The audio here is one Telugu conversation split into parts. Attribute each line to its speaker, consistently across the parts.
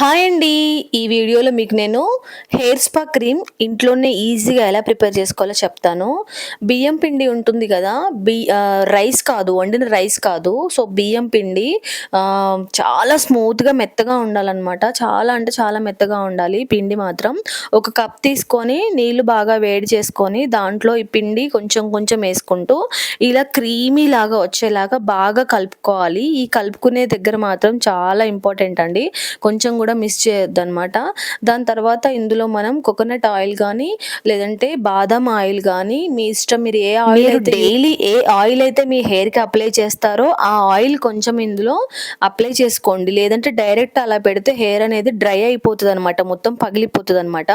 Speaker 1: హాయ్ అండి. ఈ వీడియోలో మీకు నేను హెయిర్ స్పా క్రీమ్ ఇంట్లోనే ఈజీగా ఎలా ప్రిపేర్ చేసుకోవాలో చెప్తాను. బియ్యం పిండి ఉంటుంది కదా! రైస్ కాదు, వండిన రైస్ కాదు. సో, బియ్యం పిండి చాలా స్మూత్‌గా మెత్తగా ఉండాలనమాట. చాలా అంటే చాలా మెత్తగా ఉండాలి పిండి మాత్రం. ఒక కప్ తీసుకొని నీళ్లు బాగా వేడి చేసుకొని దాంట్లో ఈ పిండి కొంచెం కొంచెం ఏసుకుంటూ ఇలా క్రీమీ లాగా వచ్చేలాగా బాగా కలుపుకోవాలి. ఈ కలుపుకునే దగ్గర మాత్రం చాలా ఇంపార్టెంట్ అండి. కొంచెం కూడా మిస్ చేయొద్దనమాట. దాని తర్వాత ఇందులో మనం కోకోనట్ ఆయిల్ గానీ, లేదంటే బాదాం ఆయిల్ గానీ, మీ ఇష్టం మీరు ఏ ఆయిల్ అయితే డైలీ ఏ ఆయిల్ అయితే మీ హెయిర్‌కి అప్లై చేస్తారో ఆ ఆయిల్ కొంచెం ఇందులో అప్లై చేసుకోండి. లేదంటే డైరెక్ట్ అలా పెడితే హెయిర్ అనేది డ్రై అయిపోతదనమాట. మొత్తం పగిలిపోతదనమాట.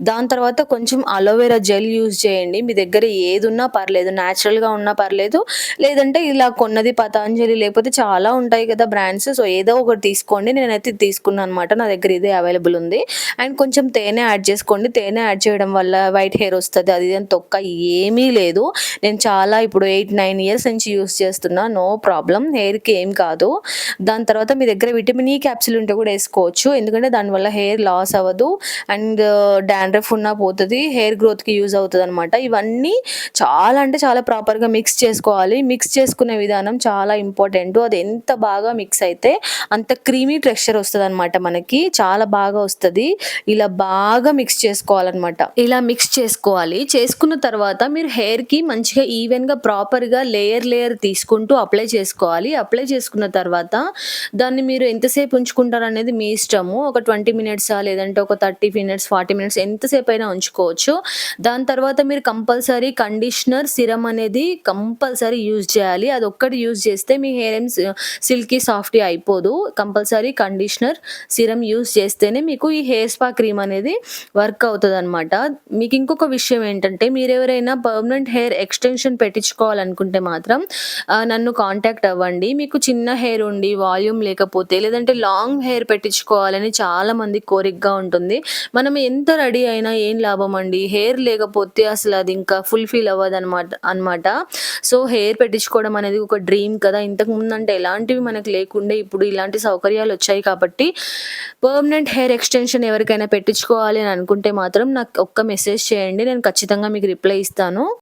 Speaker 1: దాని తర్వాత కొంచెం అలోవెరా జెల్ యూజ్ చేయండి. మీ దగ్గర ఏదున్నా పర్లేదు. నేచురల్‌గా ఉన్నా పర్లేదు. లేదంటే ఇలా కొన్నది పతాంజలి లేకపోతే చాలా ఉంటాయి కదా బ్రాండ్స్. సో, ఏదో ఒకటి తీసుకోండి. నేనైతే ఇది తీసుకున్నాననమాట. నా దగ్గర ఇదే అవైలబుల్ ఉంది. అండ్ కొంచెం తేనె యాడ్ చేసుకోండి. తేనె యాడ్ చేయడం వల్ల వైట్ హెయిర్ వస్తది. అది ఇది అని తొక్క ఏమీ లేదు. నేను చాలా ఇప్పుడు 8, 9 ఇయర్స్ నుంచి యూజ్ చేస్తున్నా. No problem. హెయిర్‌కి ఏం కాదు. దాని తర్వాత మీ దగ్గర విటమిన్ ఈ క్యాప్సూల్ ఉంటే కూడా ఏసుకోవచ్చు. ఎందుకంటే దానివల్ల హెయిర్ లాస్ అవ్వదు. అండ్ డాండ్రఫ్ ఉన్నా పోతది. హెయిర్ గ్రోత్‌కి యూజ్ అవుతదనమాట. ఇవన్నీ చాలా అంటే చాలా ప్రాపర్‌గా మిక్స్ చేసుకోవాలి. మిక్స్ చేసుకునే విధానం చాలా ఇంపార్టెంటు. అది ఎంత బాగా మిక్స్ అయితే అంత క్రీమీ టెక్స్చర్ వస్తదనమాట మనకి. చాలా బాగా వస్తది. ఇలా బాగా మిక్స్ చేసుకోవాలనమాట. ఇలా మిక్స్ చేసుకోవాలి. చేసుకున్న తర్వాత మీరు హెయిర్‌కి మంచిగా ఈవెన్‌గా ప్రాపర్‌గా లేయర్ తీసుకుంటూ అప్లై చేసుకోవాలి. అప్లై చేసుకున్న తర్వాత దాన్ని మీరు ఎంతసేపు ఉంచుకుంటారనేది మీ ఇష్టము. ఒక 20 మినిట్సా లేదంటే ఒక 30 మినిట్స్, 40 మినిట్స్ ఎంతసేపైనా ఉంచుకోవచ్చు. దాని తర్వాత మీరు కంపల్సరీ కండిషనర్, సిరమ్ అనేది కంపల్సరీ యూజ్ చేయాలి. అదొక్కటి యూజ్ చేస్తే మీ హెయిర్ ఏం సిల్కీ, సాఫ్టీ అయిపోదు. కంపల్సరీ కండిషనర్, సిరమ్ యూజ్ చేస్తేనే మీకు ఈ హెయిర్ స్పా క్రీమ్ అనేది వర్క్ అవుతదనమాట. మీకు ఇంకొక విషయం ఏంటంటే మీరెవరైనా పర్మనెంట్ హెయిర్ ఎక్స్‌టెన్షన్ పెట్టించుకోవాలనుకుంటే మాత్రం నన్ను కాంటాక్ట్ అవ్వండి. మీకు చిన్న హెయిర్ ఉండి వాల్యూమ్ లేకపోతే లేదంటే లాంగ్ హెయిర్ పెట్టించుకోవాలని చాలా మందికి కోరికగా ఉంటుంది. మనం ఎంత రెడీ అయినా ఏం లాభం అండి. హెయిర్ లేకపోతే అసలు అది ఇంకా ఫుల్‌ఫిల్ అవ్వదనమాట. సో, హెయిర్ పెట్టించుకోవడం అనేది ఒక డ్రీమ్ కదా! ఇంతకుముందంటే ఎలాంటివి మనకు లేకుండే ఇప్పుడు ఇలాంటి సౌకర్యాలొచ్చాయి కాబట్టి పర్మనెంట్ హెయిర్ ఎక్స్‌టెన్షన్ ఎవరికైనా పెట్టించుకోవాలి అని అనుకుంటే మాత్రం నాకు ఒక్క మెసేజ్ చేయండి. నేను ఖచ్చితంగా మీకు రిప్లై ఇస్తాను.